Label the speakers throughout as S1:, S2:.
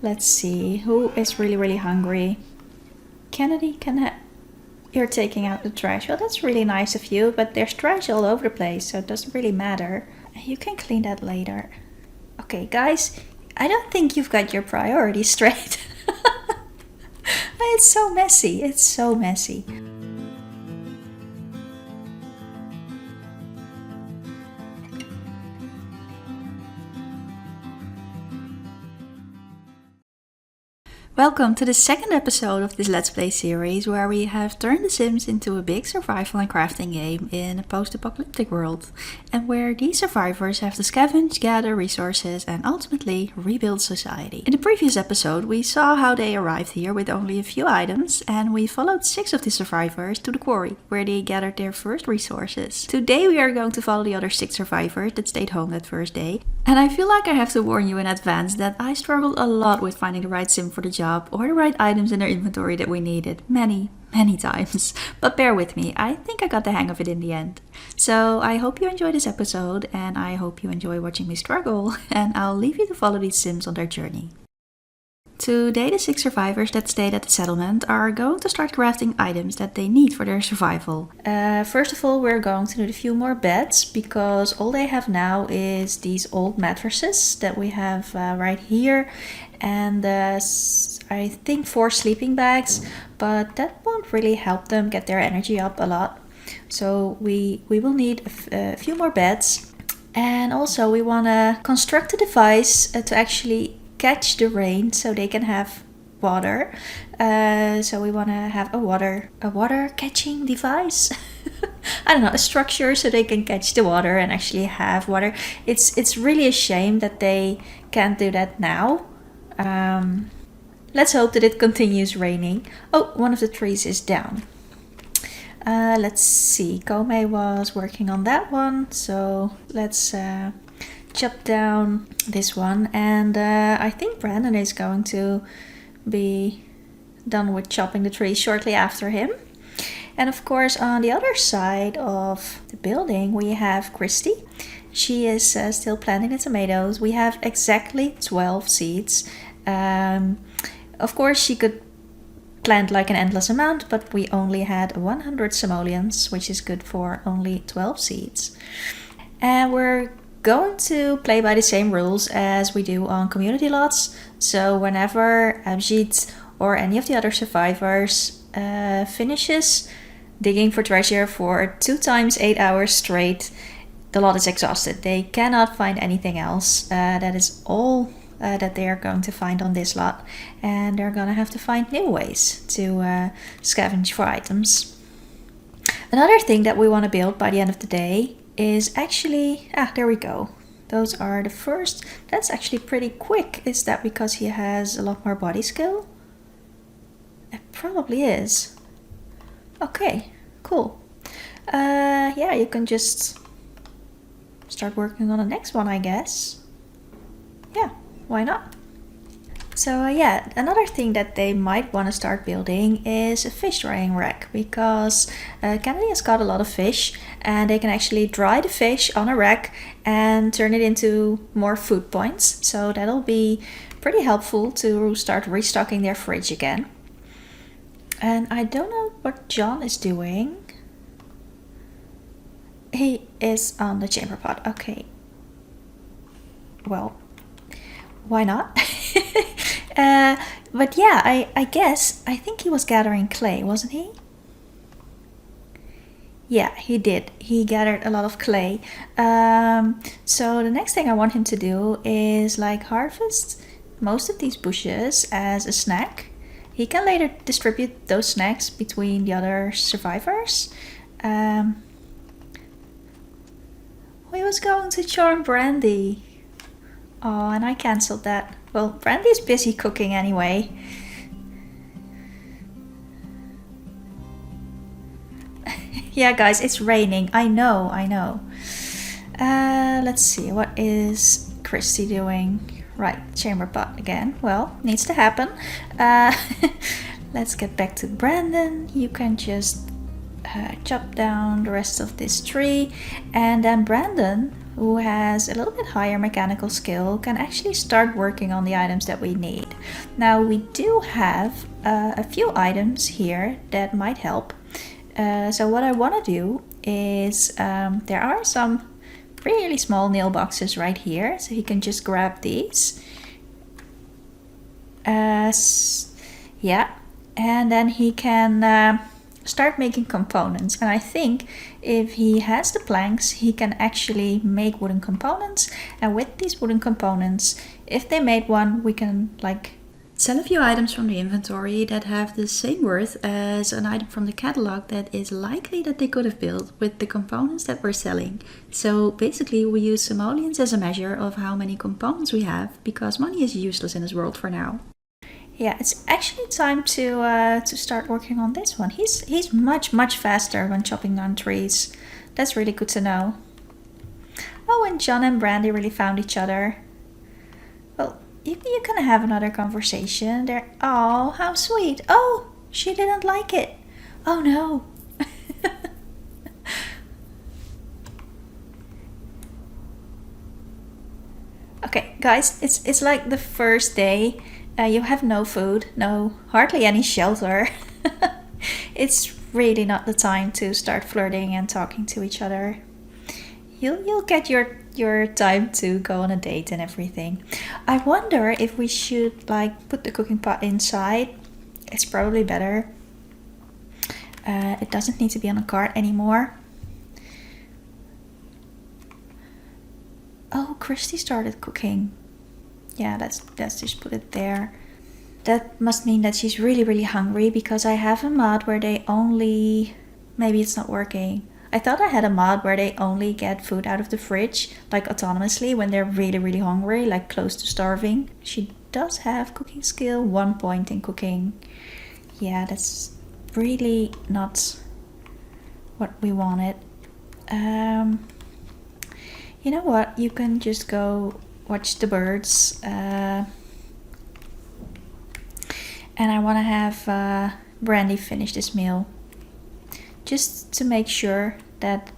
S1: Let's see, who is really hungry? Kennedy, you're taking out the trash. Well, that's really nice of you, but there's trash all over the place, so it doesn't really matter. You can clean that later. Okay, guys, I don't think you've got your priorities straight. It's so messy. It's so messy. Welcome to the second episode of this Let's Play series, where we have turned The Sims into a big survival and crafting game in a post-apocalyptic world, and where these survivors have to scavenge, gather resources, and ultimately rebuild society. In the previous episode, we saw how they arrived here with only a few items, and we followed 6 of the survivors to the quarry, where they gathered their first resources. Today we are going to follow the other 6 survivors that stayed home that first day, and I feel like I have to warn you in advance that I struggled a lot with finding the right sim for the job or the right items in their inventory that we needed many times. But bear with me, I think I got the hang of it in the end. So I hope you enjoy this episode, and I hope you enjoy watching me struggle, and I'll leave you to follow these sims on their journey. Today the 6 survivors that stayed at the settlement are going to start crafting items that they need for their survival. First of all, we're going to need a few more beds, because all they have now is these old mattresses that we have right here, and I think 4 sleeping bags, but that won't really help them get their energy up a lot. So we will need a few more beds, and also we want to construct a device to actually catch the rain so they can have water. So we want to have a water catching device. I don't know, a structure so they can catch the water and actually have water. It's really a shame that they can't do that now. Let's hope that it continues raining. Oh, one of the trees is down. Let's see, Kome was working on that one, so let's chop down this one, and I think Brandon is going to be done with chopping the trees shortly after him. And of course, on the other side of the building we have Christy. She is still planting the tomatoes. We have exactly 12 seeds. Of course she could plant like an endless amount, but we only had 100 simoleons, which is good for only 12 seeds. And we're going to play by the same rules as we do on community lots. So whenever Abhijit or any of the other survivors finishes digging for treasure for 2 times 8 hours straight, the lot is exhausted. They cannot find anything else. That is all that they are going to find on this lot, and they're gonna have to find new ways to scavenge for items. Another thing that we want to build by the end of the day is actually, there we go. Those are the first. That's actually pretty quick. Is that because he has a lot more body skill? It probably is. Okay, cool. Yeah, you can just start working on the next one, I guess. Yeah, why not? So yeah, another thing that they might want to start building is a fish drying rack, because Kennedy has got a lot of fish and they can actually dry the fish on a rack and turn it into more food points. So that'll be pretty helpful to start restocking their fridge again. And I don't know what John is doing. He is on the chamber pot. Okay. Well, why not? But yeah, I think he was gathering clay, wasn't he? Yeah, he did. He gathered a lot of clay. So the next thing I want him to do is like harvest most of these bushes as a snack. He can later distribute those snacks between the other survivors. We was going to charm Brandy. Oh, and I cancelled that. Well, Brandy's busy cooking anyway. Yeah, guys, it's raining. I know. Let's see, what is Christy doing? Right, chamber pot again. Well, needs to happen. Let's get back to Brandon. You can just chop down the rest of this tree. And then Brandon who has a little bit higher mechanical skill, can actually start working on the items that we need. Now we do have a few items here that might help. So what I want to do is, there are some really small nail boxes right here, so he can just grab these. Yeah, and then he can start making components. And I think if he has the planks, he can actually make wooden components. And with these wooden components, if they made one, we can like sell a few items from the inventory that have the same worth as an item from the catalog that is likely that they could have built with the components that we're selling. So basically we use simoleons as a measure of how many components we have, because money is useless in this world for now. Yeah, it's actually time to start working on this one. He's much faster when chopping down trees. That's really good to know. Oh, and John and Brandy really found each other. Well, you can have another conversation there. Oh, how sweet. Oh, she didn't like it. Oh no. Okay, guys, it's like the first day. You have no food, hardly any shelter. It's really not the time to start flirting and talking to each other. You'll get your time to go on a date and everything. I wonder if we should like put the cooking pot inside. It's probably better. It doesn't need to be on a cart anymore. Oh, Christy started cooking. Yeah, let's just put it there. That must mean that she's really hungry, because I have a mod where they only... Maybe it's not working. I thought I had a mod where they only get food out of the fridge, like autonomously, when they're really hungry, like close to starving. She does have cooking skill, 1 point in cooking. Yeah, that's really not what we wanted. You know what? You can just go watch the birds. And I want to have Brandy finish this meal. Just to make sure that...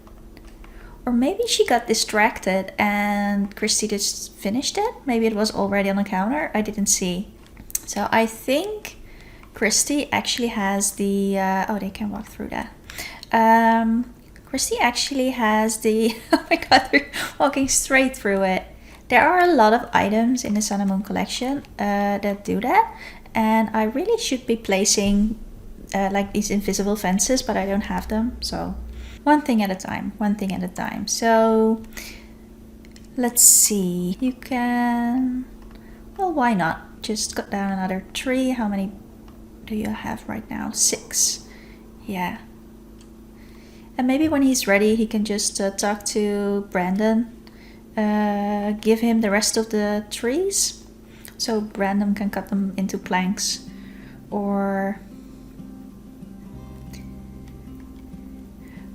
S1: Or maybe she got distracted and Christy just finished it. Maybe it was already on the counter. I didn't see. So I think Christy actually has the... oh, they can walk through that. Christy actually has the... Oh my god, they're walking straight through it. There are a lot of items in the Sun and Moon collection that do that. And I really should be placing like these invisible fences, but I don't have them. So one thing at a time. So let's see. You can... Well, why not? Just cut down another tree. How many do you have right now? 6. Yeah. And maybe when he's ready, he can just talk to Brandon. Give him the rest of the trees. So Brandon can cut them into planks. Or...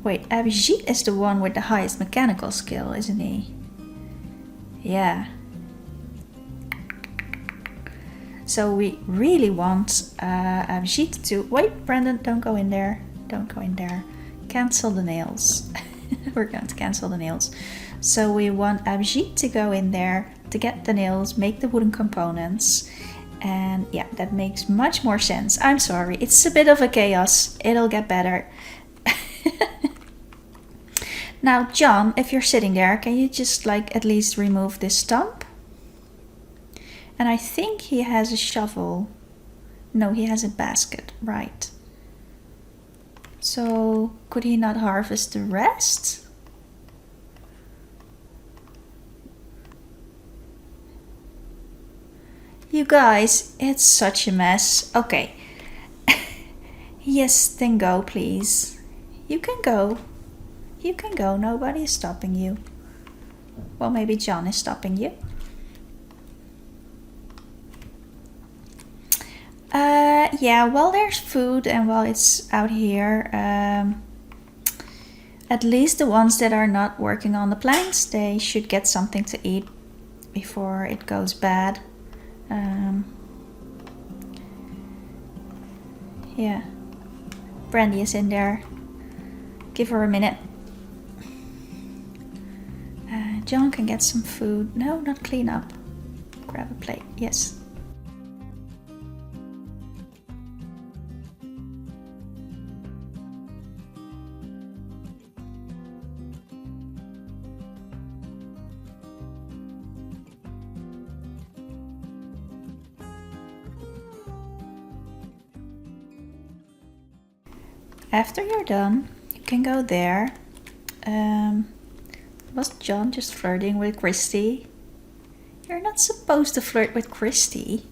S1: Wait, Abhijit is the one with the highest mechanical skill, isn't he? Yeah. So we really want Abhijit to... Wait, Brandon, don't go in there. Don't go in there. Cancel the nails. We're going to cancel the nails. So we want Abhijit to go in there to get the nails, make the wooden components. And yeah, that makes much more sense. I'm sorry, it's a bit of a chaos. It'll get better. Now, John, if you're sitting there, can you just like at least remove this stump? And I think he has a shovel. No, he has a basket, right. So could he not harvest the rest? You guys, it's such a mess. Okay. Yes, then go, please. You can go. You can go. Nobody is stopping you. Well, maybe John is stopping you. Yeah, well, there's food, and while it's out here, at least the ones that are not working on the planks, they should get something to eat before it goes bad. Yeah, Brandy is in there. Give her a minute. John can get some food. No, not clean up. Grab a plate, yes. After you're done, you can go there. Was John just flirting with Christy? You're not supposed to flirt with Christy.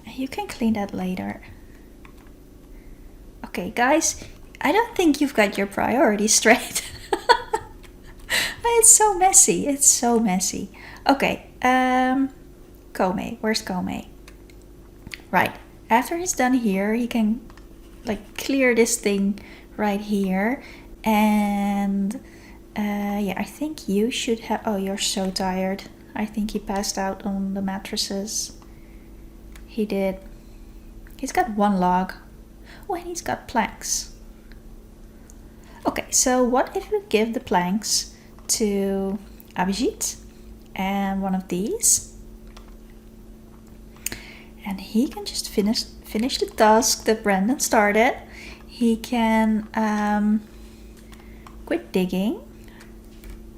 S1: You can clean that later. Okay, guys, I don't think you've got your priorities straight. It's so messy. It's so messy. Okay, Kome. Where's Kome? Right. After he's done here, he can like clear this thing right here. And yeah, I think you should have... Oh, you're so tired. I think he passed out on the mattresses. He did. He's got one log. Oh, and he's got planks. Okay, so what if we give the planks to Abhijit and one of these, and he can just finish the task that Brandon started. He can quit digging.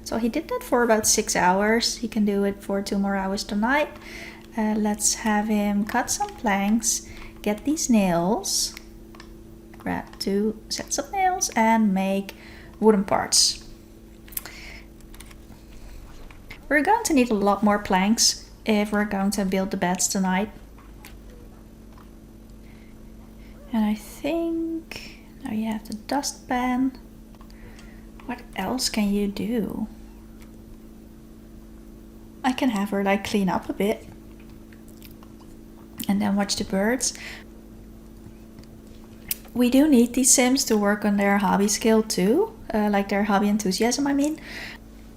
S1: So he did that for about 6 hours. He can do it for 2 more hours tonight. Let's have him cut some planks, get these nails, grab 2 sets of nails, and make wooden parts. We're going to need a lot more planks if we're going to build the beds tonight. And I think now you have the dustpan. What else can you do? I can have her like clean up a bit and then watch the birds. We do need these Sims to work on their hobby skill too, like their hobby enthusiasm, I mean.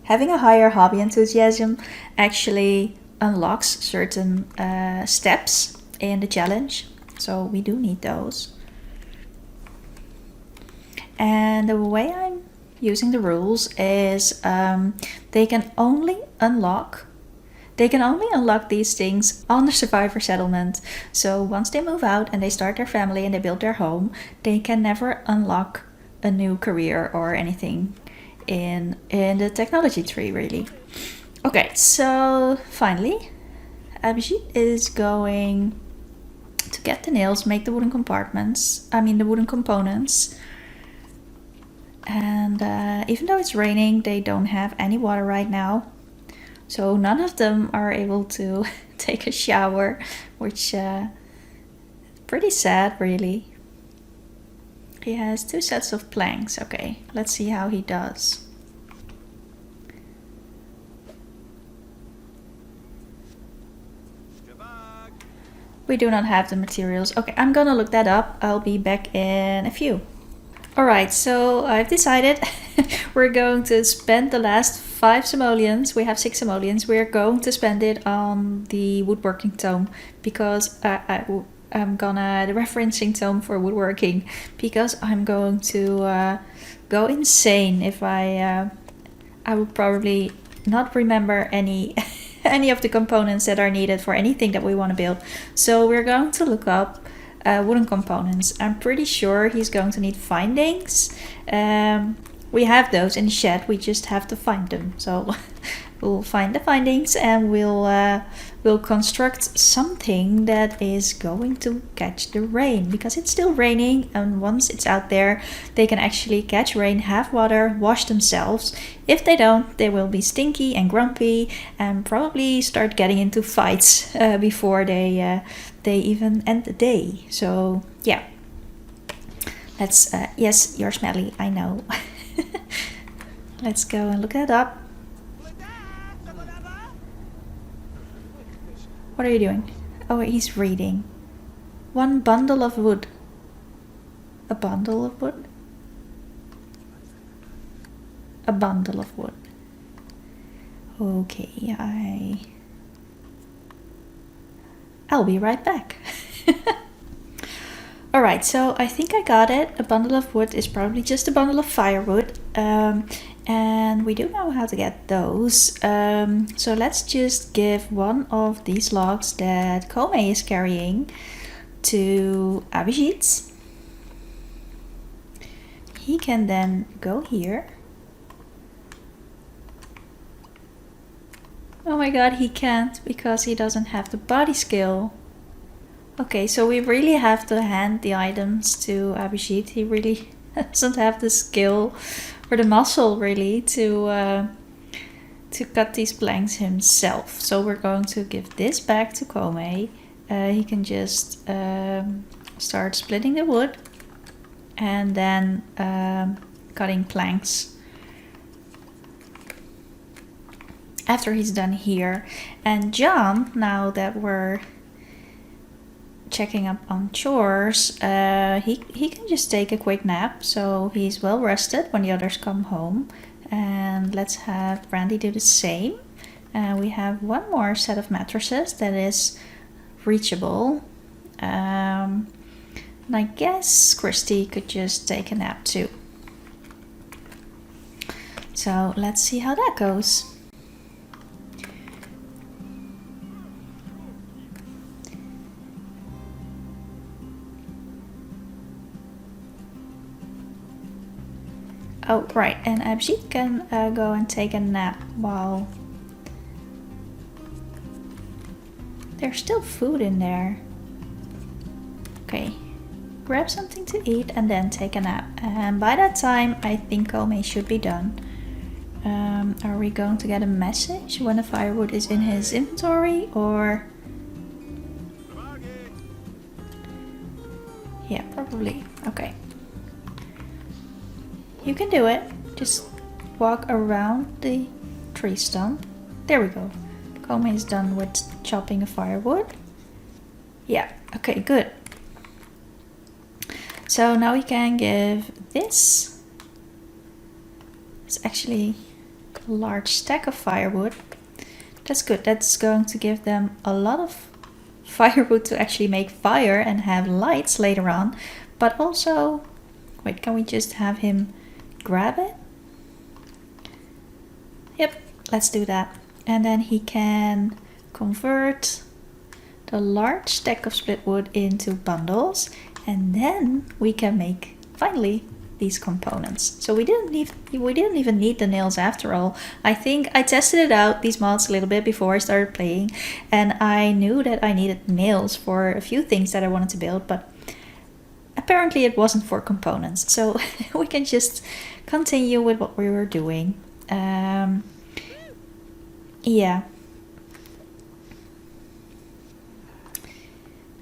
S1: Having a higher hobby enthusiasm actually unlocks certain steps in the challenge. So we do need those. And the way I'm using the rules is they can only unlock these things on the survivor settlement. So once they move out and they start their family and they build their home, they can never unlock a new career or anything in the technology tree, really. Okay, so finally Abhijit is going to get the nails, make the wooden compartments, the wooden components. And even though it's raining, they don't have any water right now. So none of them are able to take a shower, which is pretty sad, really. He has 2 sets of planks. Okay, let's see how he does. We do not have the materials. Okay, I'm gonna look that up. I'll be back in a few. Alright, so I've decided we're going to spend the last 5 simoleons. We have 6 simoleons. We're going to spend it on the woodworking tome because I'm gonna the referencing tome for woodworking, because I'm going to go insane if I will probably not remember any any of the components that are needed for anything that we want to build. So we're going to look up wooden components. I'm pretty sure he's going to need findings. We have those in the shed, we just have to find them. So we'll find the findings and we'll construct something that is going to catch the rain, because it's still raining, and once it's out there they can actually catch rain, have water, wash themselves. If they don't, they will be stinky and grumpy and probably start getting into fights before they even end the day. So yeah, let's yes, you're smelly, I know. Let's go and look that up. What are you doing? Oh, he's reading. 1 bundle of wood. A bundle of wood? A bundle of wood. Okay, I'll be right back. Alright, so I think I got it. A bundle of wood is probably just a bundle of firewood. And we do know how to get those. So let's just give one of these logs that Kome is carrying to Abhijit. He can then go here. Oh my god, he can't because he doesn't have the body skill. Okay, so we really have to hand the items to Abhijit. He really doesn't have the skill or the muscle really to cut these planks himself. So we're going to give this back to Kome. He can just start splitting the wood and then cutting planks after he's done here. And John, now that we're checking up on chores, he can just take a quick nap, so he's well rested when the others come home. And let's have Brandy do the same. We have one more set of mattresses that is reachable. And I guess Christy could just take a nap too. So let's see how that goes. Oh, right, and Abhijit can go and take a nap while there's still food in there. Okay, grab something to eat and then take a nap. And by that time, I think Kome should be done. Are we going to get a message when the firewood is in his inventory, or? Yeah, probably. Okay. You can do it. Just walk around the tree stump. There we go. Kome is done with chopping the firewood. Yeah, okay, good. So now we can give this. It's actually a large stack of firewood. That's good. That's going to give them a lot of firewood to actually make fire and have lights later on. But also, wait, can we just have him grab it? Yep, let's do that. And then he can convert the large stack of split wood into bundles, and then we can make finally these components. So we didn't even need the nails after all. I think I tested it out, these mods, a little bit before I started playing, and I knew that I needed nails for a few things that I wanted to build, but apparently it wasn't for components. So we can just continue with what we were doing. Yeah.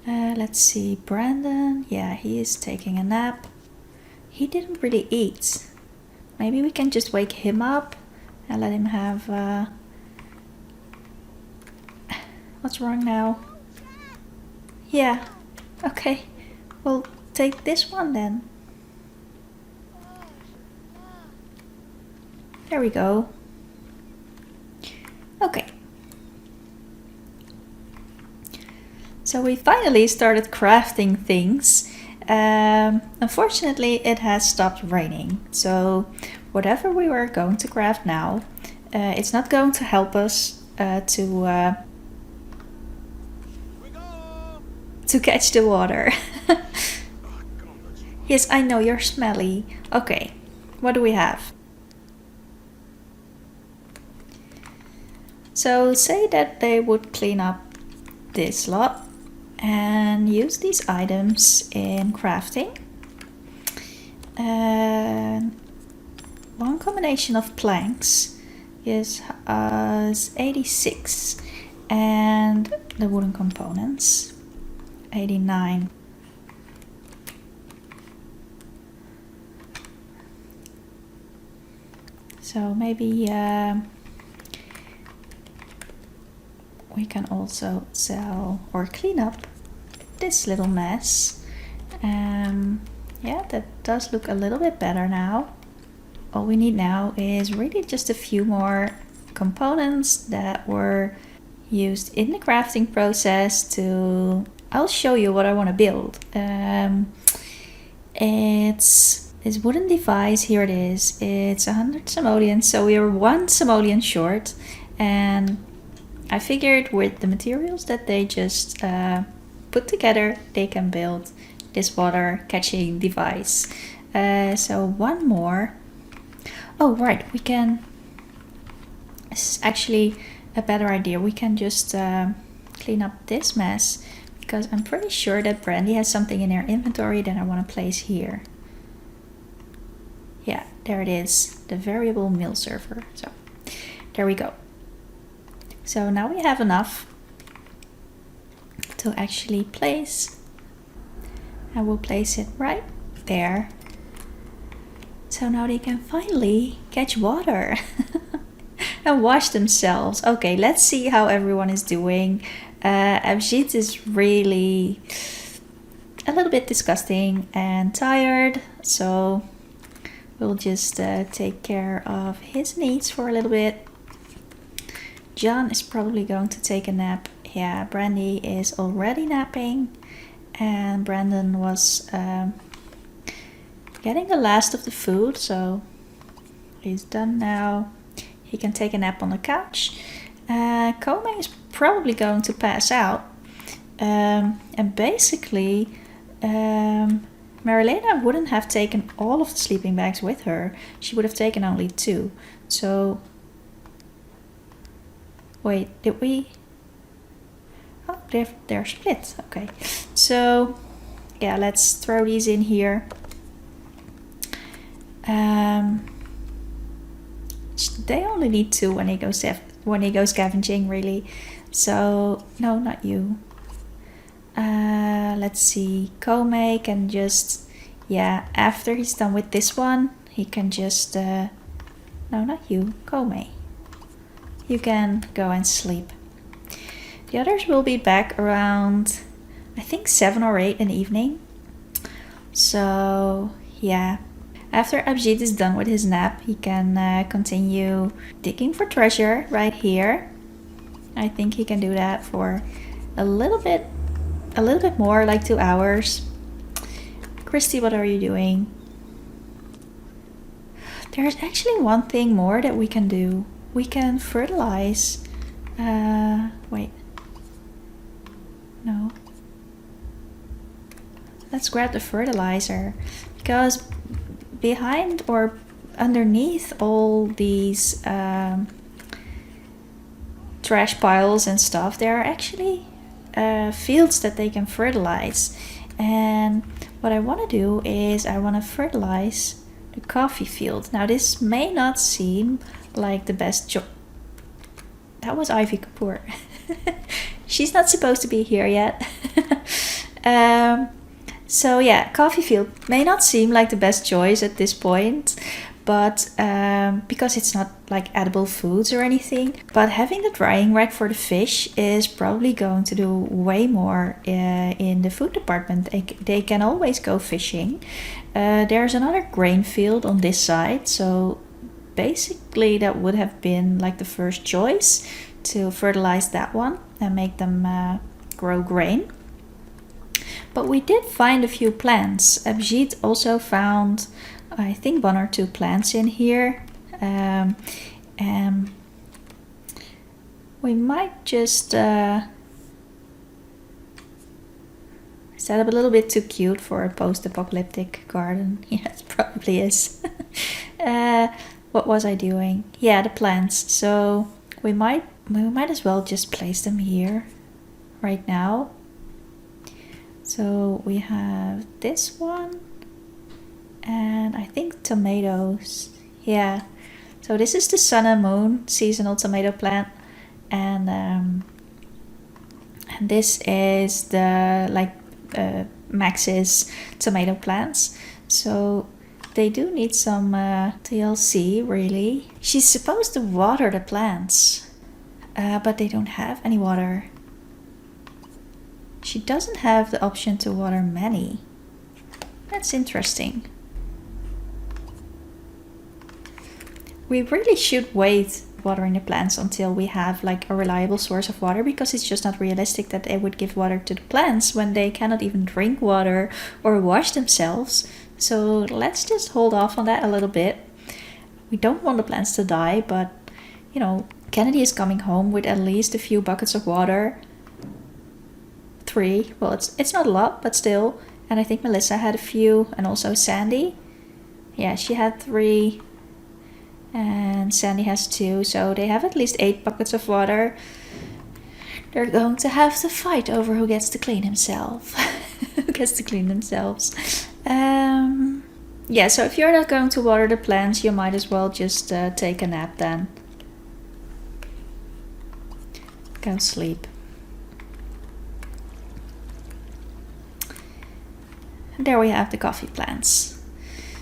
S1: Let's see, Brandon. Yeah, he is taking a nap. He didn't really eat. Maybe we can just wake him up and let him have... What's wrong now? Yeah, okay. We'll take this one then. There we go. Okay. So we finally started crafting things. Unfortunately, it has stopped raining. So whatever we were going to craft now, it's not going to help us to catch the water. Yes, I know, you're smelly. Okay, what do we have? So say that they would clean up this lot and use these items in crafting. One combination of planks is 86, and the wooden components 89. So maybe we can also sell or clean up this little mess. Yeah, that does look a little bit better now. All we need now is really just a few more components that were used in the crafting process to I'll show you what I want to build. It's this wooden device. Here it is. It's 100 simoleons, so we are 1 simoleon short. And I figured with the materials that they just put together, they can build this water catching device. So 1 more. Oh, right, we can... This is actually a better idea. We can just clean up this mess, because I'm pretty sure that Brandy has something in her inventory that I want to place here. Yeah, there it is, the variable mill server. So there we go. So now we have enough to actually place. I will place it right there. So now they can finally catch water and wash themselves. Okay, let's see how everyone is doing. Abhijit is really a little bit disgusting and tired, so we'll just take care of his needs for a little bit. John is probably going to take a nap. Yeah, Brandy is already napping, and Brandon was getting the last of the food, so he's done now. He can take a nap on the couch. Kome is probably going to pass out. And basically, Marilena wouldn't have taken all of the sleeping bags with her. She would have taken only 2. So, wait, did we? Oh, they're split. Okay. So, yeah, let's throw these in here. They only need 2 when they go scavenging, really. So no, not you. Let's see. Kome can just, yeah, after he's done with this one, he can just no, not you, Kome. You can go and sleep. The others will be back around, I think 7 or 8 in the evening. So yeah. After Abhijit is done with his nap, he can continue digging for treasure right here. I think he can do that for a little bit more, like 2 hours. Christy, what are you doing? There's actually one thing more that we can do. We can fertilize. Wait. No. Let's grab the fertilizer, because behind or underneath all these trash piles and stuff, there are actually fields that they can fertilize. And what I want to do is I want to fertilize the coffee field. Now this may not seem like the best job. That was Ivy Kapoor. She's not supposed to be here yet. So yeah, coffee field may not seem like the best choice at this point, but because it's not like edible foods or anything. But having the drying rack for the fish is probably going to do way more in the food department. They can always go fishing. There's another grain field on this side, so basically that would have been like the first choice, to fertilize that one and make them grow grain. But we did find a few plants. Abhijit also found, I think, 1 or 2 plants in here. And we might just... Is that a little bit too cute for a post-apocalyptic garden? Yeah, it probably is. What was I doing? Yeah, the plants. So we might as well just place them here right now. So we have this one, and I think tomatoes. Yeah, so this is the sun and moon seasonal tomato plant, and this is the Max's tomato plants. So they do need some TLC, really. She's supposed to water the plants, but they don't have any water. She doesn't have the option to water many. That's interesting. We really should wait watering the plants until we have like a reliable source of water, because it's just not realistic that they would give water to the plants when they cannot even drink water or wash themselves. So let's just hold off on that a little bit. We don't want the plants to die, but you know, Kennedy is coming home with at least a few buckets of water. 3. Well, it's not a lot, but still. And I think Melissa had a few, and also Sandy. Yeah, she had 3. And Sandy has 2, so they have at least 8 buckets of water. They're going to have to fight over who gets to clean himself. Who gets to clean themselves. Yeah, so if you're not going to water the plants, you might as well just take a nap then. Go sleep. And there we have the coffee plants.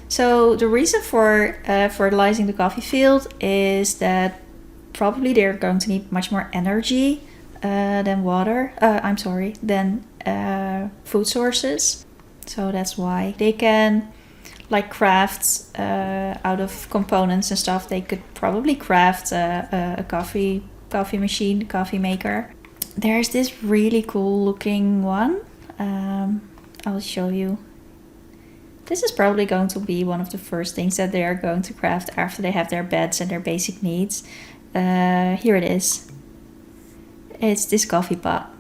S1: So the reason for fertilizing the coffee field is that probably they're going to need much more energy than water. Than food sources. So that's why they can like craft out of components and stuff. They could probably craft a coffee machine, coffee maker. There's this really cool looking one. I'll show you. This is probably going to be one of the first things that they are going to craft after they have their beds and their basic needs. Here it is. It's this coffee pot.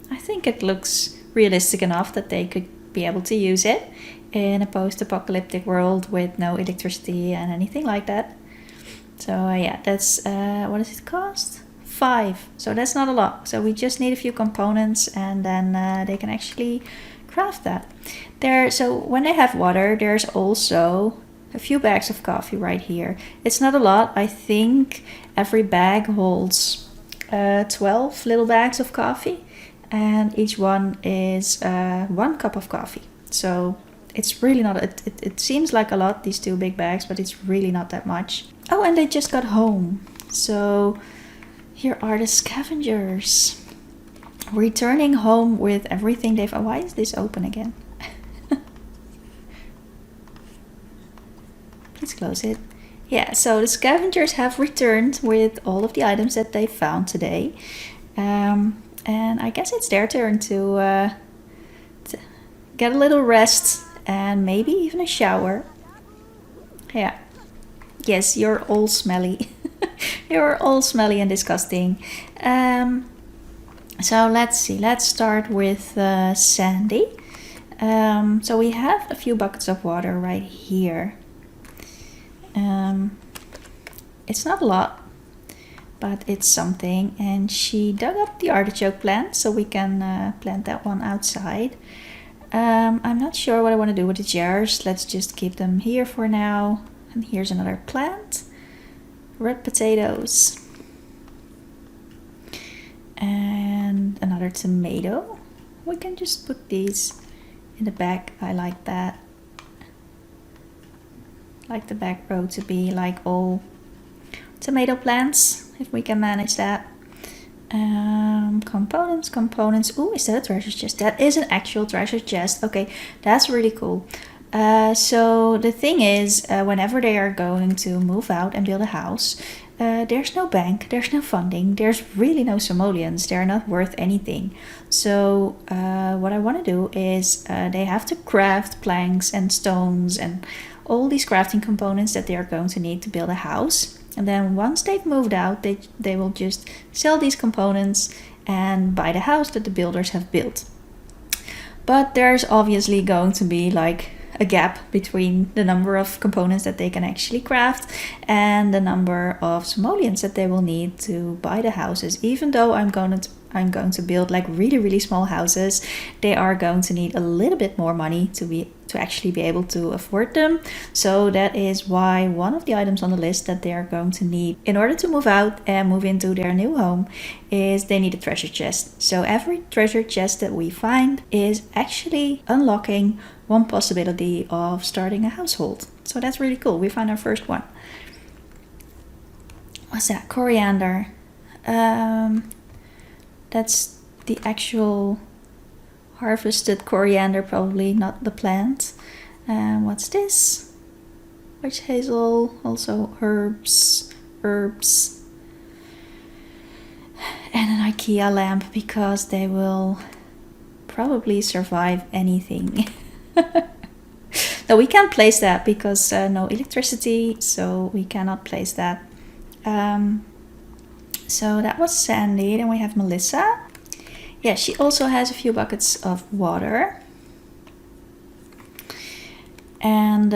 S1: I think it looks realistic enough that they could be able to use it in a post-apocalyptic world with no electricity and anything like that. So yeah, that's, what does it cost? 5. So that's not a lot. So we just need a few components, and then they can actually craft that. So when they have water, there's also a few bags of coffee right here. It's not a lot. I think every bag holds 12 little bags of coffee, and each one is 1 cup of coffee. So it's really not, it seems like a lot, these 2 big bags, but it's really not that much. Oh, and they just got home. So here are the scavengers. Returning home with everything they've... Why is this open again? Please close it. Yeah, so the scavengers have returned with all of the items that they found today. And I guess it's their turn to get a little rest and maybe even a shower. Yeah. Yes, you're all smelly. You're all smelly and disgusting. So let's see. Let's start with Sandy. So we have a few buckets of water right here. It's not a lot, but it's something. And she dug up the artichoke plant, so we can plant that one outside. I'm not sure what I want to do with the jars. Let's just keep them here for now. And here's another plant. Red potatoes. And another tomato. We can just put these in the back. I like that. Like the back row to be like all tomato plants, if we can manage that. Components. Ooh, is that a treasure chest? That is an actual treasure chest. Okay, that's really cool. So the thing is, whenever they are going to move out and build a house, there's no bank, there's no funding, there's really no simoleons, they're not worth anything. So what I want to do is they have to craft planks and stones and all these crafting components that they are going to need to build a house. And then once they've moved out, they will just sell these components and buy the house that the builders have built. But there's obviously going to be like a gap between the number of components that they can actually craft and the number of simoleons that they will need to buy the houses. Even though I'm going to build like really small houses, they are going to need a little bit more money to actually be able to afford them. So that is why one of the items on the list that they are going to need in order to move out and move into their new home is they need a treasure chest. So every treasure chest that we find is actually unlocking one possibility of starting a household. So that's really cool. We found our first one. What's that? Coriander. That's the actual harvested coriander, probably not the plant. What's this? Witch hazel, also herbs. And an IKEA lamp, because they will probably survive anything. No, we can't place that because no electricity, so we cannot place that. So that was Sandy. Then we have Melissa. Yeah, she also has a few buckets of water. And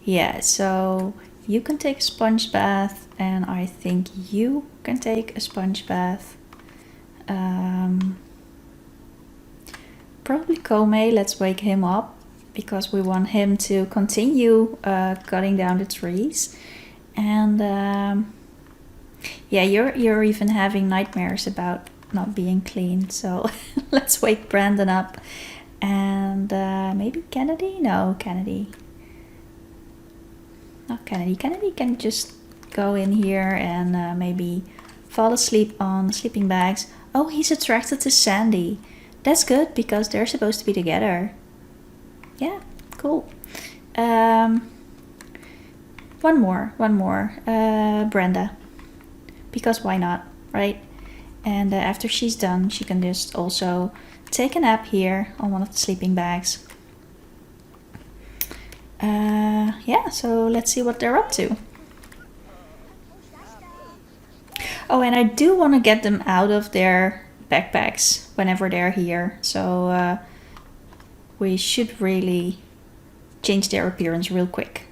S1: yeah, so you can take a sponge bath, and I think you can take a sponge bath. Probably Kome, let's wake him up, because we want him to continue cutting down the trees. And yeah, you're even having nightmares about not being clean, so let's wake Brandon up. And maybe Kennedy? No, Kennedy. Not Kennedy. Kennedy can just go in here and maybe fall asleep on sleeping bags. Oh, he's attracted to Sandy. That's good, because they're supposed to be together. Yeah, cool. One more. Brenda. Because why not, right? And after she's done, she can just also take a nap here on one of the sleeping bags. Yeah, so let's see what they're up to. Oh, and I do want to get them out of their backpacks whenever they're here. So we should really change their appearance real quick.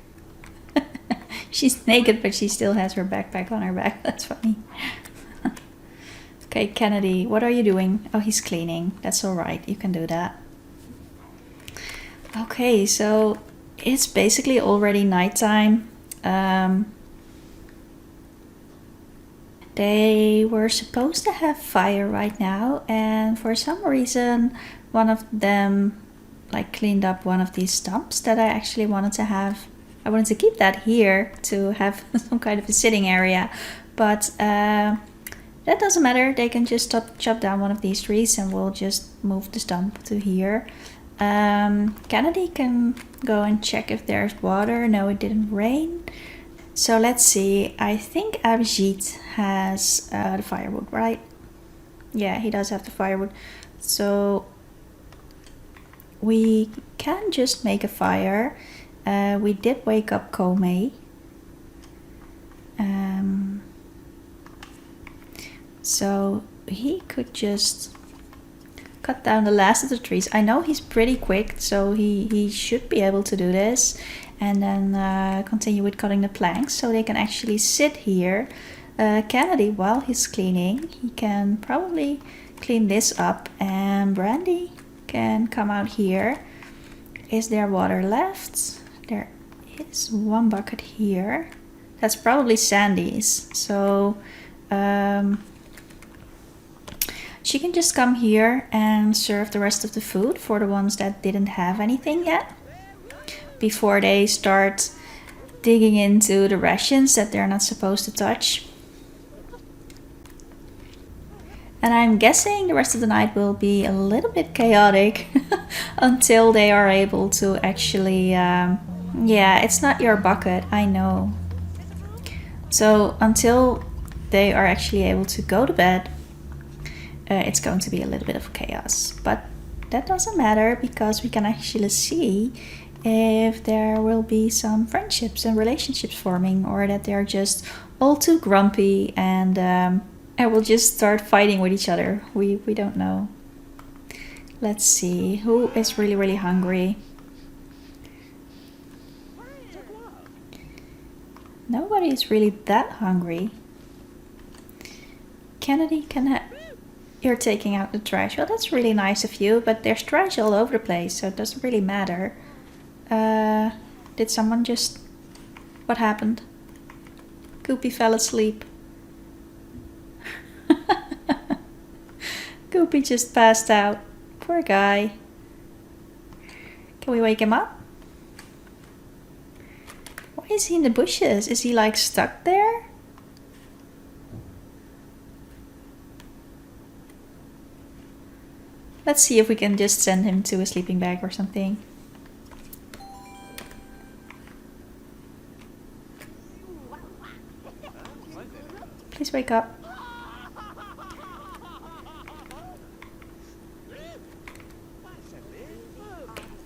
S1: She's naked, but she still has her backpack on her back. That's funny. Okay, Kennedy, what are you doing? Oh, he's cleaning. That's all right. You can do that. Okay, so it's basically already nighttime. They were supposed to have fire right now, and for some reason one of them like cleaned up one of these stumps that I actually wanted to have. I wanted to keep that here to have some kind of a sitting area, but that doesn't matter. They can just chop down one of these trees and we'll just move the stump to here. Kennedy can go and check if there's water. No, it didn't rain. So let's see. I think Abhijit has the firewood, right? Yeah, he does have the firewood. So we can just make a fire. We did wake up Kome. So he could just cut down the last of the trees. I know he's pretty quick, so he should be able to do this. And then continue with cutting the planks so they can actually sit here. Kennedy, while he's cleaning, he can probably clean this up. And Brandy can come out here. Is there water left? There is one bucket here. That's probably Sandy's. So she can just come here and serve the rest of the food for the ones that didn't have anything yet, before they start digging into the rations that they're not supposed to touch. And I'm guessing the rest of the night will be a little bit chaotic until they are able to actually... yeah, it's not your bucket, I know. So until they are actually able to go to bed, it's going to be a little bit of chaos. But that doesn't matter, because we can actually see if there will be some friendships and relationships forming, or that they're just all too grumpy and will just start fighting with each other. We don't know. Let's see, who is really, really hungry? Nobody is really that hungry. Kennedy, you're taking out the trash. Well, that's really nice of you, but there's trash all over the place, so it doesn't really matter. Did someone just... What happened? Goopy fell asleep. Goopy just passed out. Poor guy. Can we wake him up? Why is he in the bushes? Is he like stuck there? Let's see if we can just send him to a sleeping bag or something. Please wake up.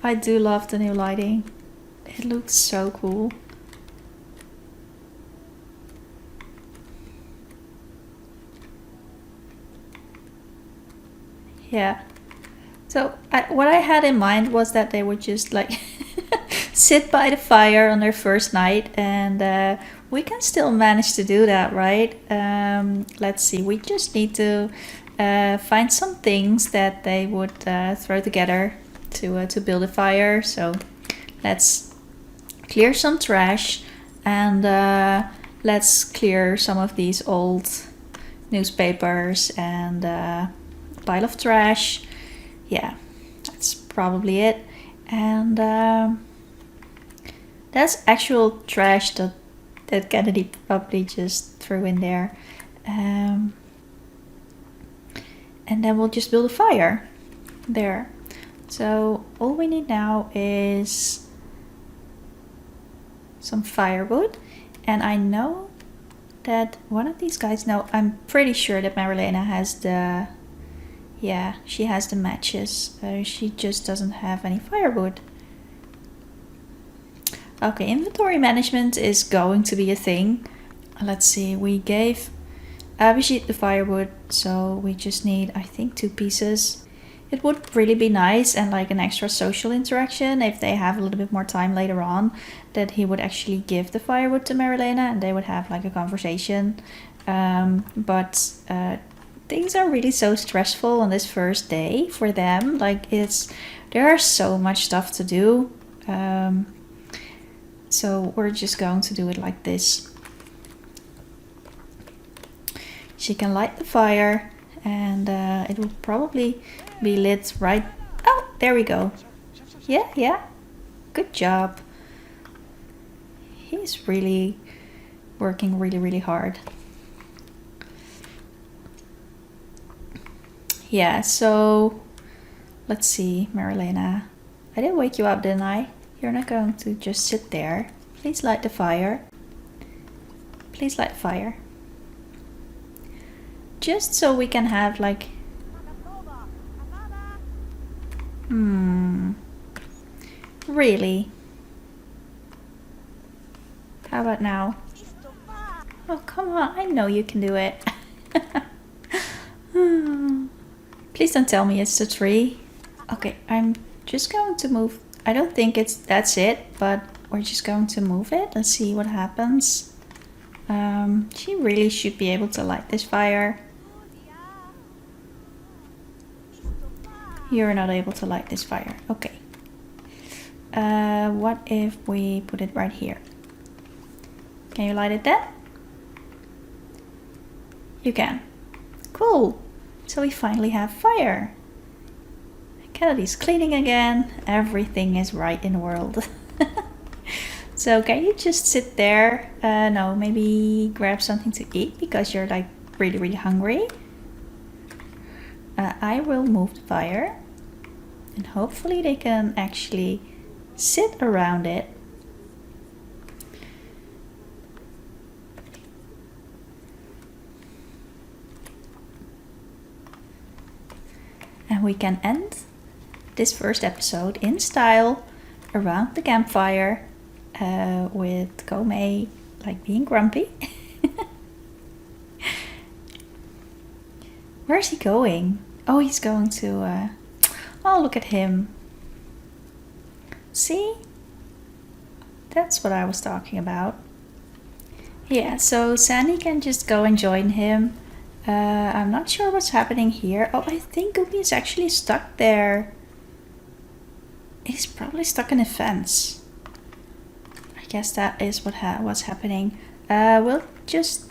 S1: I do love the new lighting. It looks so cool. Yeah. So what I had in mind was that they would just like sit by the fire on their first night, and we can still manage to do that, right? Let's see, we just need to find some things that they would throw together to build a fire. So let's clear some trash, and let's clear some of these old newspapers and pile of trash. Yeah, that's probably it. And that's actual trash that Kennedy probably just threw in there. And then we'll just build a fire there. So all we need now is some firewood. And I know that one of these guys, no, I'm pretty sure that Marilena has the... Yeah, she has the matches. She just doesn't have any firewood. Okay, inventory management is going to be a thing. Let's see, we gave Abhijit the firewood, so we just need, I think, 2 pieces. It would really be nice and like an extra social interaction if they have a little bit more time later on, that he would actually give the firewood to Marilena and they would have like a conversation. But things are really so stressful on this first day for them. Like there's so much stuff to do. So we're just going to do it like this. She can light the fire, and it will probably be lit right... Oh, there we go. Yeah. Good job. He's really working really hard. Yeah, so let's see, Marilena. I did wake you up, didn't I? You're not going to just sit there. Please light the fire. Please light the fire. Just so we can have like... Really? How about now? Oh, come on. I know you can do it. Please don't tell me it's the tree. Okay, I'm just going to move. I don't think that's it, but we're just going to move it. Let's see what happens. She really should be able to light this fire. You're not able to light this fire. Okay. What if we put it right here? Can you light it then? You can. Cool. So we finally have fire. Kennedy's cleaning again. Everything is right in the world. So can you just sit there? No, maybe grab something to eat because you're like really hungry. I will move the fire. And hopefully they can actually sit around it. And we can end this first episode in style around the campfire with Komei like being grumpy. Where's he going? Oh, he's going to... Oh, look at him. See? That's what I was talking about. Yeah, so Sandy can just go and join him. I'm not sure what's happening here. Oh, I think Googie is actually stuck there. He's probably stuck in a fence. I guess that is what's happening. We'll just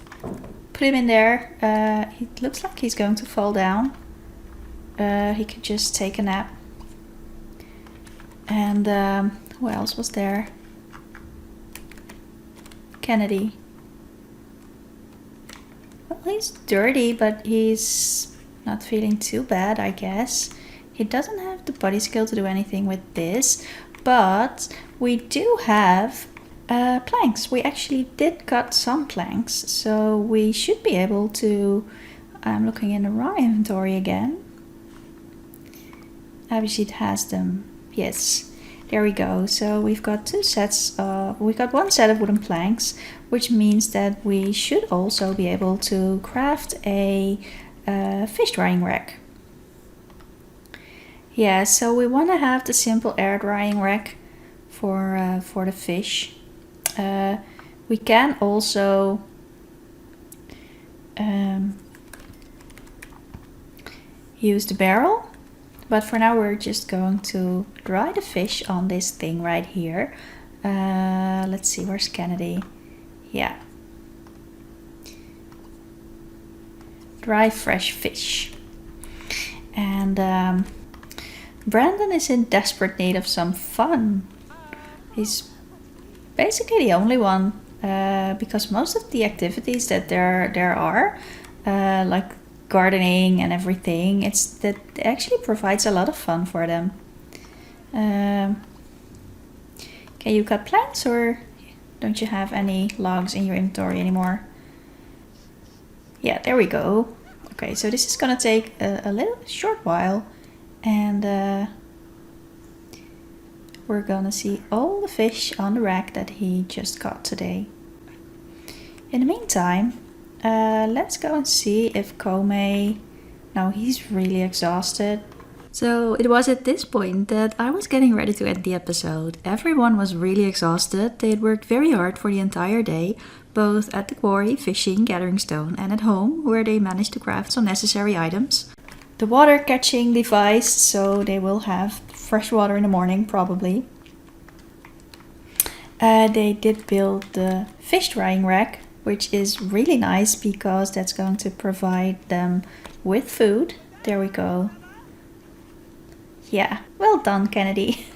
S1: put him in there. It looks like he's going to fall down. He could just take a nap. And who else was there? Kennedy. Well, he's dirty, but he's not feeling too bad, I guess. He doesn't have the body skill to do anything with this, but we do have planks. We actually did cut some planks, so we should be able to... I'm looking in the raw inventory again. Abhijit has them. Yes. There we go. So we've got we've got one set of wooden planks, which means that we should also be able to craft a fish drying rack. Yeah, so we want to have the simple air drying rack for the fish. We can also use the barrel, but for now we're just going to dry the fish on this thing right here. Let's see, where's Kennedy? Yeah. Dry fresh fish. And Brandon is in desperate need of some fun. He's basically the only one, because most of the activities that there are, like gardening and everything, it actually provides a lot of fun for them. Can you cut plants, or don't you have any logs in your inventory anymore? Yeah, there we go. Okay, so this is gonna take a little short while, and we're gonna see all the fish on the rack that he just caught today. In the meantime, let's go and see if Komei... No, he's really exhausted. So it was at this point that I was getting ready to end the episode. Everyone was really exhausted. They had worked very hard for the entire day, both at the quarry, fishing, gathering stone, and at home, where they managed to craft some necessary items. The water catching device, so they will have fresh water in the morning, probably. They did build the fish drying rack, which is really nice because that's going to provide them with food. There we go. Yeah, well done, Kennedy.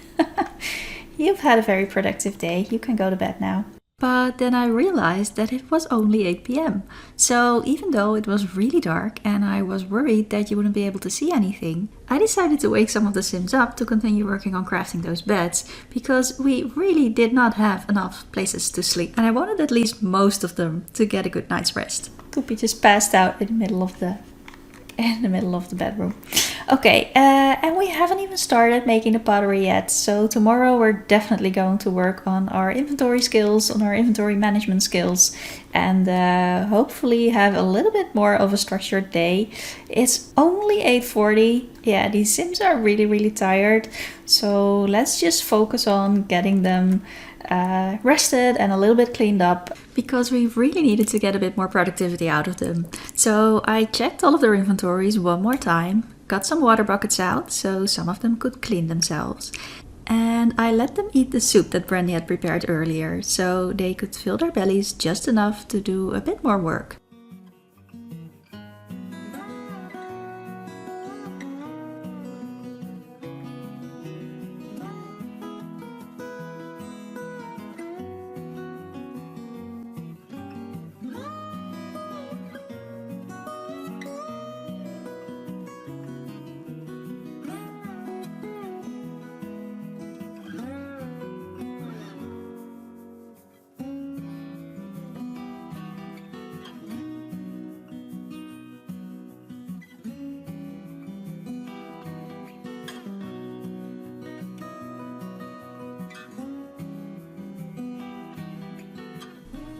S1: You've had a very productive day. You can go to bed now. But then I realized that it was only 8 p.m. So even though it was really dark and I was worried that you wouldn't be able to see anything, I decided to wake some of the Sims up to continue working on crafting those beds, because we really did not have enough places to sleep. And I wanted at least most of them to get a good night's rest. Could be just passed out in the middle of the bedroom. Okay, and we haven't even started making the pottery yet, so tomorrow we're definitely going to work on our inventory skills, on our inventory management skills, and hopefully have a little bit more of a structured day. It's only 8:40. Yeah, these Sims are really tired, so let's just focus on getting them rested and a little bit cleaned up, because we really needed to get a bit more productivity out of them. So I checked all of their inventories one more time, got some water buckets out so some of them could clean themselves, and I let them eat the soup that Brandy had prepared earlier, so they could fill their bellies just enough to do a bit more work.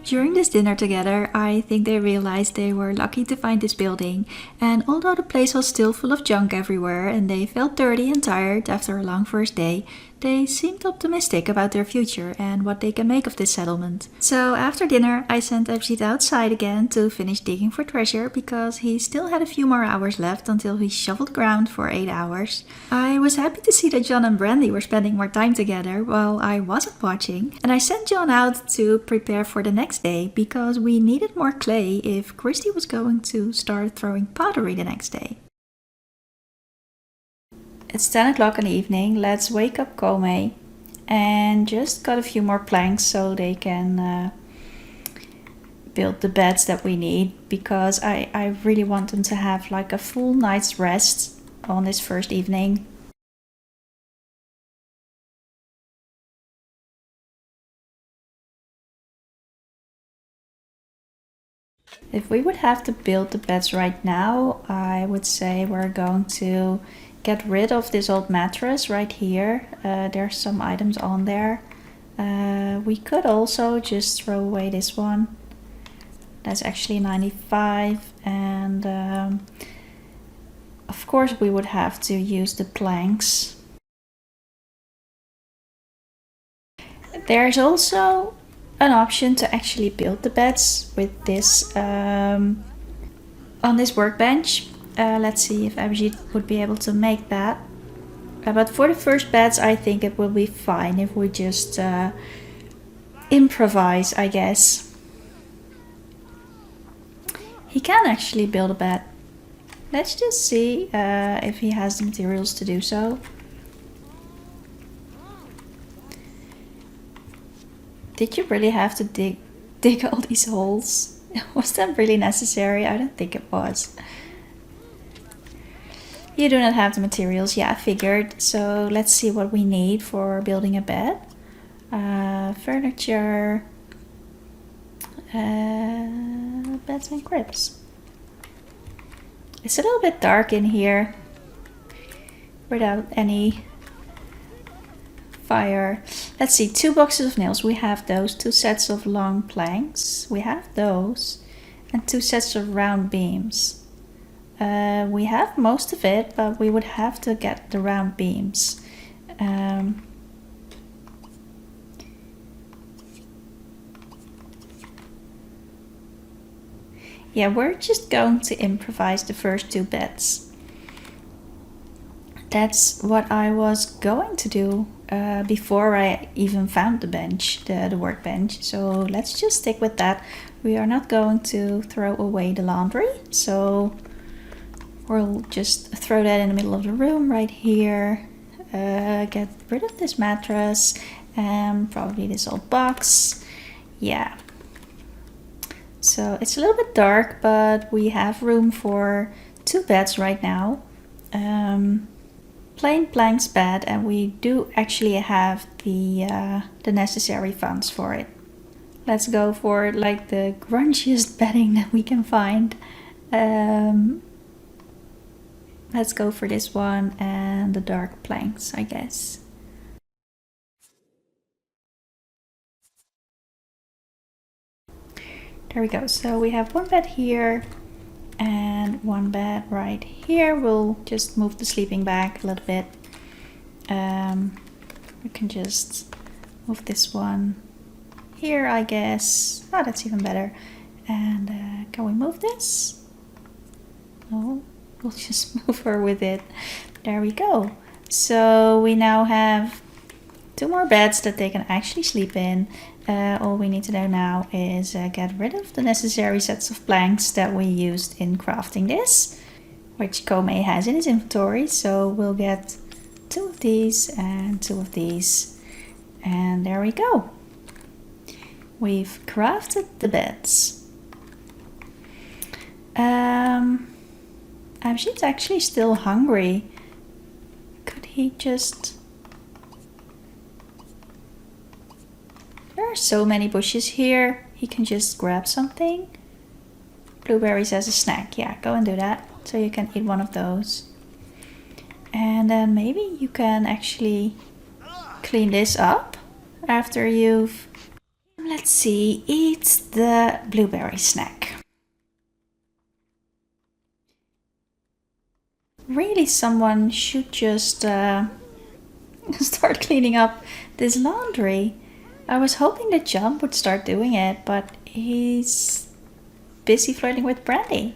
S1: During this dinner together, I think they realized they were lucky to find this building, and although the place was still full of junk everywhere and they felt dirty and tired after a long first day, they seemed optimistic about their future and what they can make of this settlement. So after dinner, I sent Abhijit outside again to finish digging for treasure, because he still had a few more hours left until he shoveled ground for 8 hours. I was happy to see that John and Brandy were spending more time together while I wasn't watching, and I sent John out to prepare for the next day because we needed more clay if Christy was going to start throwing pottery the next day. It's 10 o'clock in the evening. Let's wake up Komei and just got a few more planks so they can build the beds that we need, because I really want them to have like a full night's rest on this first evening. If we would have to build the beds right now, I would say we're going to get rid of this old mattress right here. There's some items on there. We could also just throw away this one. That's actually 95, and of course we would have to use the planks. There's also an option to actually build the beds with this on this workbench. Let's see if Abhijit would be able to make that. But for the first beds, I think it will be fine if we just improvise, I guess. He can actually build a bed. Let's just see if he has the materials to do so. Did you really have to dig all these holes? Was that really necessary? I don't think it was. You do not have the materials. Yeah, I figured. So let's see what we need for building a bed. Furniture. Beds and cribs. It's a little bit dark in here without any fire. Let's see, 2 boxes of nails. We have those. 2 sets of long planks. We have those. And 2 sets of round beams. We have most of it, but we would have to get the round beams. Yeah, we're just going to improvise the first 2 beds. That's what I was going to do before I even found the bench, the workbench. So let's just stick with that. We are not going to throw away the laundry. So we'll just throw that in the middle of the room right here. Get rid of this mattress and probably this old box. Yeah. So it's a little bit dark, but we have room for 2 beds right now. Plain planks bed, and we do actually have the necessary funds for it. Let's go for like the grungiest bedding that we can find. Let's go for this one and the dark planks, I guess. There we go. So we have 1 bed here and 1 bed right here. We'll just move the sleeping bag a little bit. We can just move this one here, I guess. Oh, that's even better. And can we move this? No, we'll just move her with it. There we go. So we now have 2 more beds that they can actually sleep in. All we need to do now is get rid of the necessary sets of planks that we used in crafting this, which Komei has in his inventory. So we'll get 2 of these and 2 of these, and there we go. We've crafted the beds. She's actually still hungry. Could he just... There are so many bushes here. He can just grab something. Blueberries as a snack. Yeah, go and do that. So you can eat one of those. And then maybe you can actually clean this up after you've... Let's see, eat the blueberry snack. Really, someone should just start cleaning up this laundry. I was hoping that Jump would start doing it, but he's busy flirting with Brandy.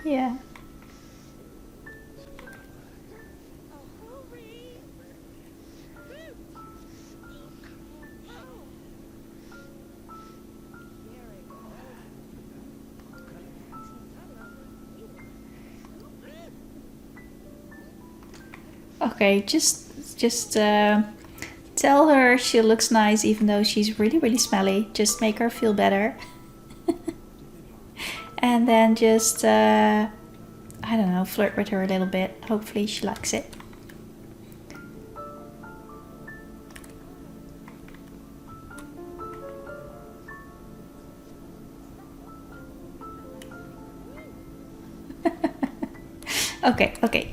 S1: Yeah. Okay, just tell her she looks nice even though she's really smelly. Just make her feel better. And then just, I don't know, flirt with her a little bit. Hopefully she likes it. Okay.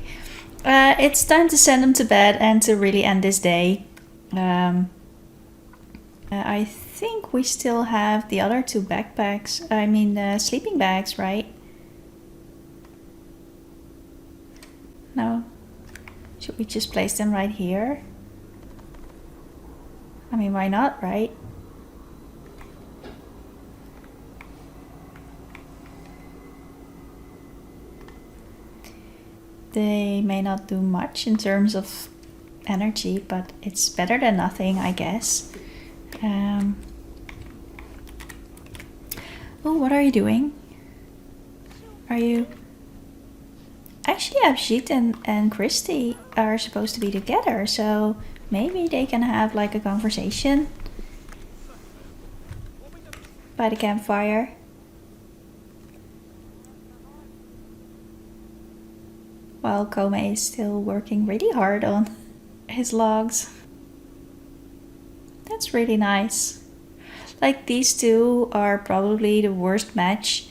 S1: It's time to send them to bed and to really end this day. I think we still have the other two backpacks. I mean, sleeping bags, right? No. Should we just place them right here? I mean, why not, right? They may not do much in terms of energy, but it's better than nothing, I guess. Oh, what are you doing? Are you... Actually, Abhijit and Christy are supposed to be together, so maybe they can have like a conversation by the campfire. While Kome is still working really hard on his logs. That's really nice. Like, these two are probably the worst match.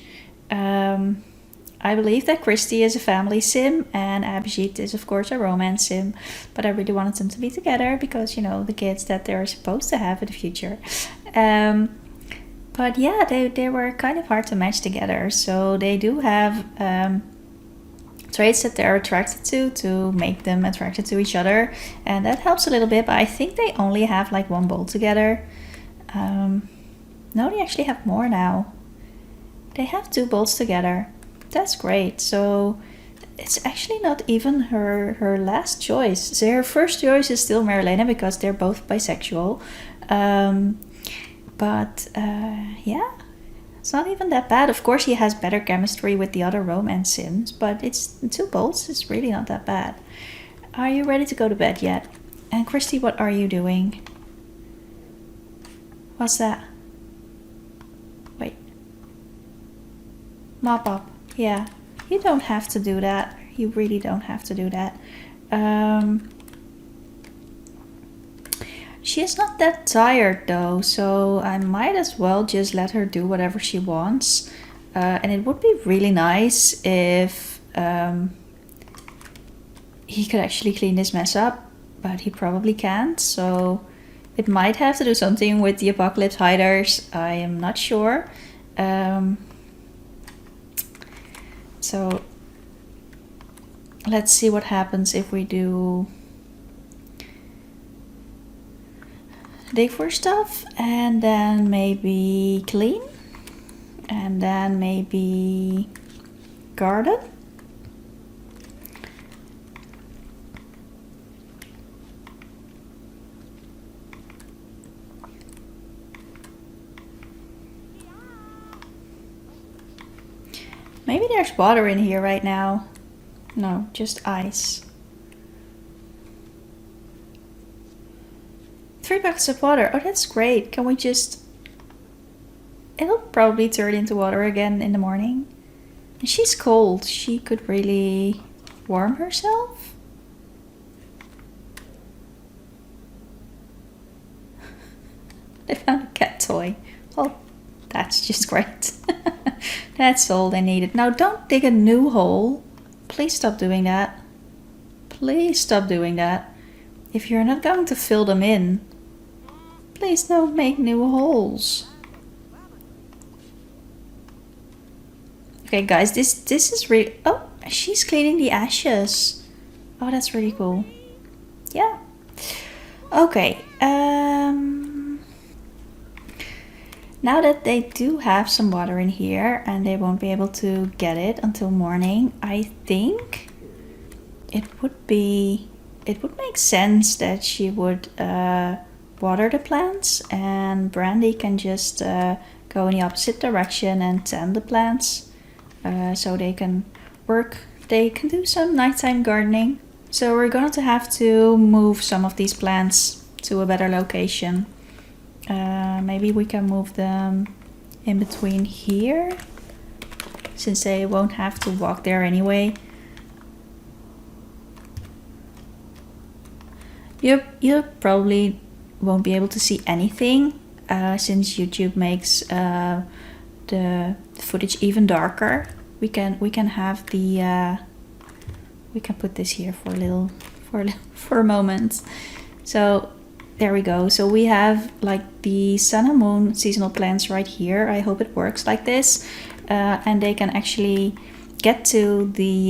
S1: I believe that Christy is a family sim and Abhijit is of course a romance sim, but I really wanted them to be together because, you know, the kids that they're supposed to have in the future. But yeah, they were kind of hard to match together, so they do have traits that they're attracted to make them attracted to each other, and that helps a little bit, but I think they only have like one bolt together. No, they actually have more now. They have 2 bolts together. That's great. So it's actually not even her last choice. So her first choice is still Marilena because they're both bisexual. But yeah, it's not even that bad. Of course, he has better chemistry with the other romance sims, but it's 2 bolts. It's really not that bad. Are you ready to go to bed yet? And Christy, what are you doing? What's that? Wait. Mop up. Yeah. You don't have to do that. You really don't have to do that. She is not that tired though, so I might as well just let her do whatever she wants. And it would be really nice if he could actually clean this mess up, but he probably can't, so it might have to do something with the apocalypse hiders. I am not sure. So let's see what happens if we do dig for stuff and then maybe clean and then maybe garden. Maybe there's water in here right now. No, just ice. 3 buckets of water. Oh, that's great. Can we just... It'll probably turn into water again in the morning. And she's cold. She could really warm herself. They found a cat toy. Oh, that's just great. That's all they needed. Now don't dig a new hole. Please stop doing that. Please stop doing that. If you're not going to fill them in, please don't make new holes. Okay guys, this is really... Oh, she's cleaning the ashes. Oh, that's really cool. Yeah. Okay. Now that they do have some water in here and they won't be able to get it until morning, I think it would make sense that she would water the plants and Brandy can just go in the opposite direction and tend the plants so they can work. They can do some nighttime gardening. So we're going to have to move some of these plants to a better location. Maybe we can move them in between here, since they won't have to walk there anyway. You probably won't be able to see anything since YouTube makes the footage even darker. We can have the we can put this here for a little, for a moment. So there we go. So we have like the sun and moon seasonal plants right here. I hope it works like this. And they can actually get to the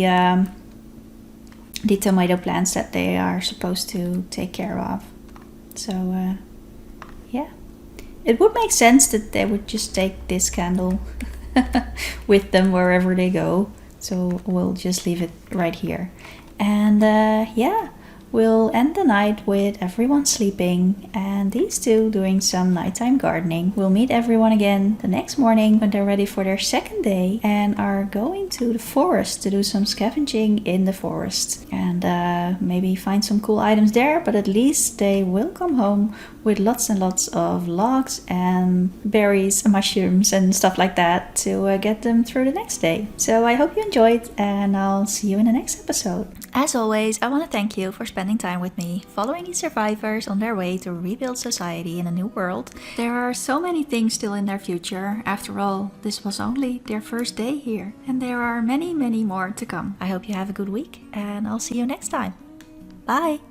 S1: tomato plants that they are supposed to take care of. So yeah, it would make sense that they would just take this candle with them wherever they go. So we'll just leave it right here. And yeah, we'll end the night with everyone sleeping and these two doing some nighttime gardening. We'll meet everyone again the next morning when they're ready for their second day and are going to the forest to do some scavenging in the forest. And maybe find some cool items there, but at least they will come home with lots and lots of logs and berries and mushrooms and stuff like that to get them through the next day. So I hope you enjoyed and I'll see you in the next episode. As always, I want to thank you for spending time with me, following these survivors on their way to rebuild society in a new world. There are so many things still in their future. After all, this was only their first day here, and there are many, many more to come. I hope you have a good week, and I'll see you next time. Bye!